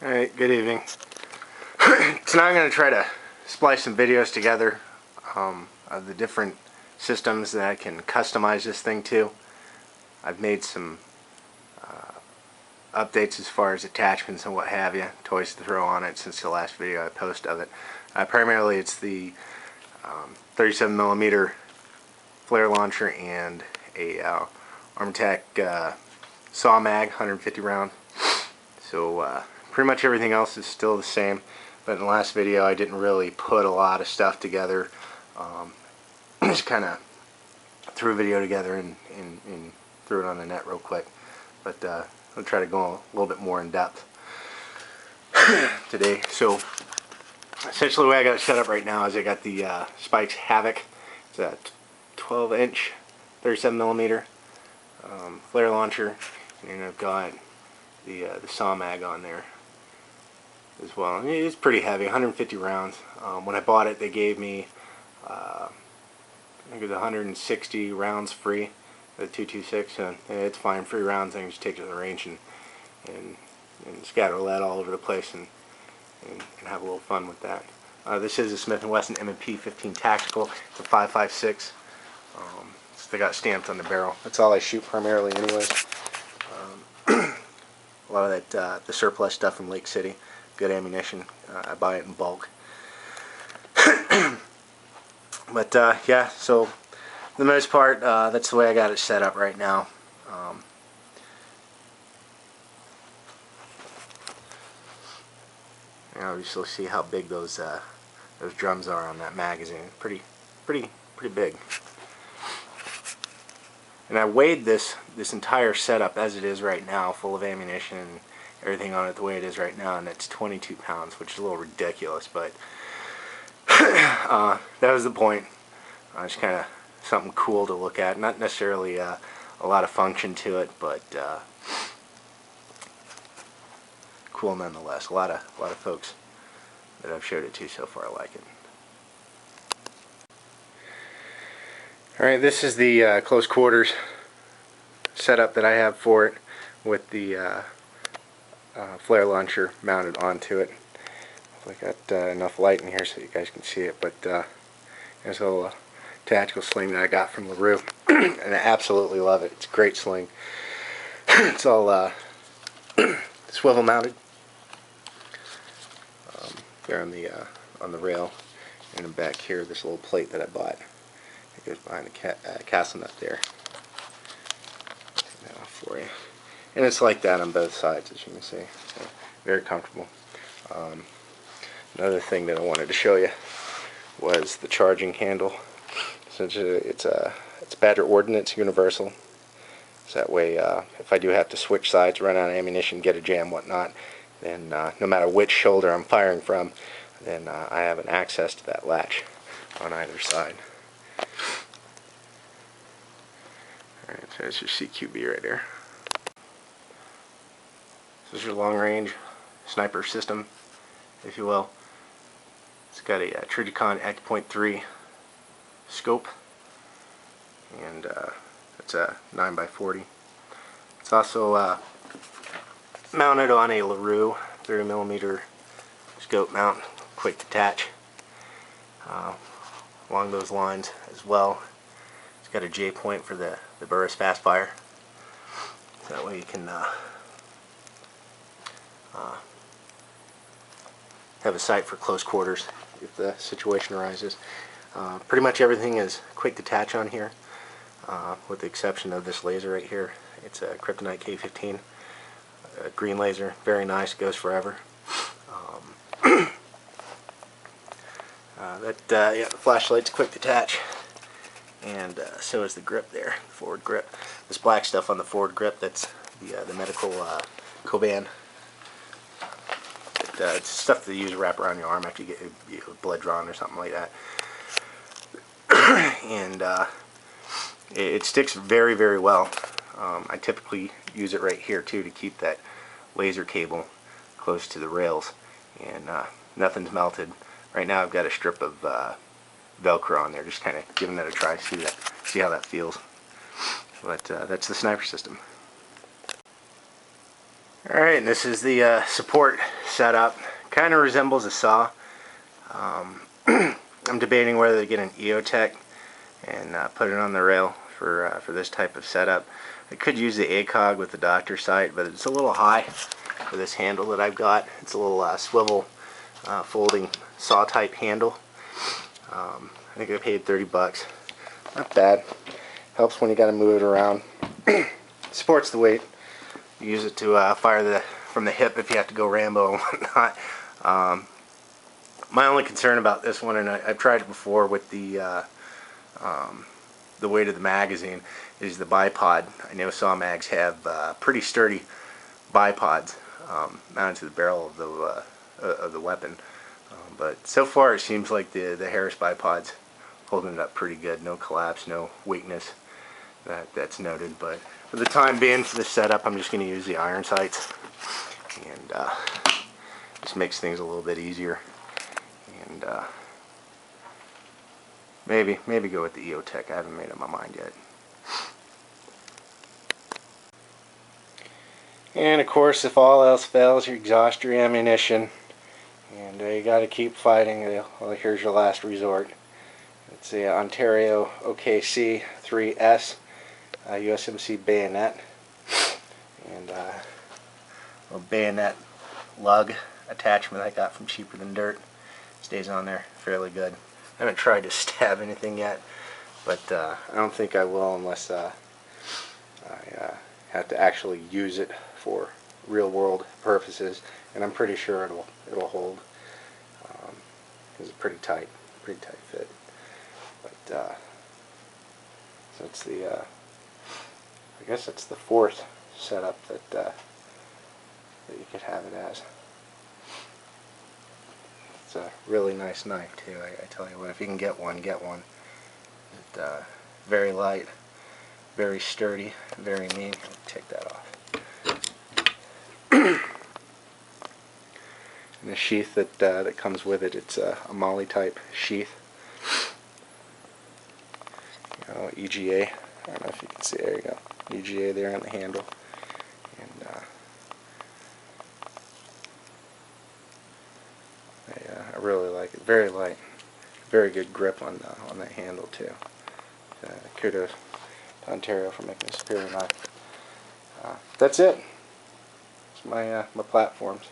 Alright, good evening. So now I'm going to try to splice some videos together of the different systems that I can customize this thing to. I've made some updates as far as attachments and what have you, toys to throw on it since the last video I posted of it. Primarily it's the 37mm flare launcher and a Armatech saw mag, 150 round. So pretty much everything else is still the same, but in the last video I didn't really put a lot of stuff together. Just kind of threw a video together and threw it on the net real quick. But I'll try to go a little bit more in depth today. So essentially the way I got it set up right now is I got the Spikes Havoc. It's a 12-inch 37mm flare launcher, and I've got the saw mag on there as well. It's pretty heavy, 150 rounds. When I bought it, they gave me I think it was 160 rounds free, the 226, and it's fine, free rounds. I can just take it to the range and scatter lead all over the place and have a little fun with that. This is a Smith&Wesson M&P 15 Tactical. It's a 5.56. They got stamped on the barrel. That's all I shoot primarily anyways. A lot of that the surplus stuff from Lake City, good ammunition. I buy it in bulk. But yeah, so for the most part, that's the way I got it set up right now. You obviously see how big those drums are on that magazine. Pretty big. And I weighed this entire setup as it is right now, full of ammunition and everything on it the way it is right now, and it's 22 pounds, which is a little ridiculous, but that was the point. Just kind of something cool to look at. Not necessarily a lot of function to it, but cool nonetheless. A lot of folks that I've showed it to so far like it. Alright, this is the close quarters setup that I have for it, with the flare launcher mounted onto it. I got enough light in here so you guys can see it, but there's a little tactical sling that I got from LaRue, and I absolutely love it. It's a great sling. It's all swivel mounted there on the rail, and then back here this little plate that I bought. It goes behind the castle nut there. Take that off for you. And it's like that on both sides, as you can see. So, very comfortable. Another thing that I wanted to show you was the charging handle. So it's Badger Ordnance Universal. So that way, if I do have to switch sides, run out of ammunition, get a jam, whatnot, then no matter which shoulder I'm firing from, then I have an access to that latch on either side. Alright, so that's your CQB right there. This is your long range sniper system, if you will. It's got a Trijicon Accupoint 3 scope, and it's a 9x40. It's also mounted on a LaRue 30mm scope mount, quick detach. Along those lines as well, it's got a Jpoint for the Burris fast fire, so that way you can have a sight for close quarters if the situation arises. Pretty much everything is quick detach on here, with the exception of this laser right here. It's a Kryptonite K15, a green laser, very nice, goes forever. Yeah, the flashlight's quick detach, and so is the grip there, forward grip. This black stuff on the forward grip, that's the medical Coban. It's stuff that you use to wrap around your arm after you get blood drawn or something like that. And it sticks very well. I typically use it right here too to keep that laser cable close to the rails, and nothing's melted. Right now I've got a strip of Velcro on there, just kind of giving that a try, see how that feels. But that's the sniper system. Alright, and this is the support setup. Kind of resembles a saw. I'm debating whether to get an EOTech and put it on the rail for this type of setup. I could use the ACOG with the Docter sight, but it's a little high for this handle that I've got. It's a little swivel folding saw type handle. I think I paid 30 bucks. Not bad. Helps when you got to move it around. Supports the weight. You use it to fire from the hip if you have to go Rambo and whatnot. My only concern about this one, and I've tried it before with the weight of the magazine, is the bipod. I know saw mags have pretty sturdy bipods mounted to the barrel of the weapon, but so far it seems like the Harris bipod's holding it up pretty good. No collapse, no weakness that's noted. But for the time being, for this setup, I'm just going to use the iron sights, and just makes things a little bit easier. And maybe go with the EOTech. I haven't made up my mind yet. And of course, if all else fails, you exhaust your ammunition, and you got to keep fighting. Well, here's your last resort. It's the Ontario OKC 3S USMC bayonet, and a bayonet lug attachment I got from Cheaper Than Dirt. Stays on there fairly good. I haven't tried to stab anything yet, but I don't think I will unless I have to actually use it for real world purposes, and I'm pretty sure it'll hold. It's pretty tight fit. But so it's the I guess it's the fourth setup that you could have it as. It's a really nice knife too. I tell you what, if you can get one, get one. It's very light, very sturdy, very mean. Take that off. And the sheath that comes with it, it's a Molly type sheath. You know, EGA. I don't know if you can see. There you go. EGA there on the handle. And I really like it. Very light. Very good grip on that handle too. Kudos to Ontario for making a superior knife. That's it. It's my platforms.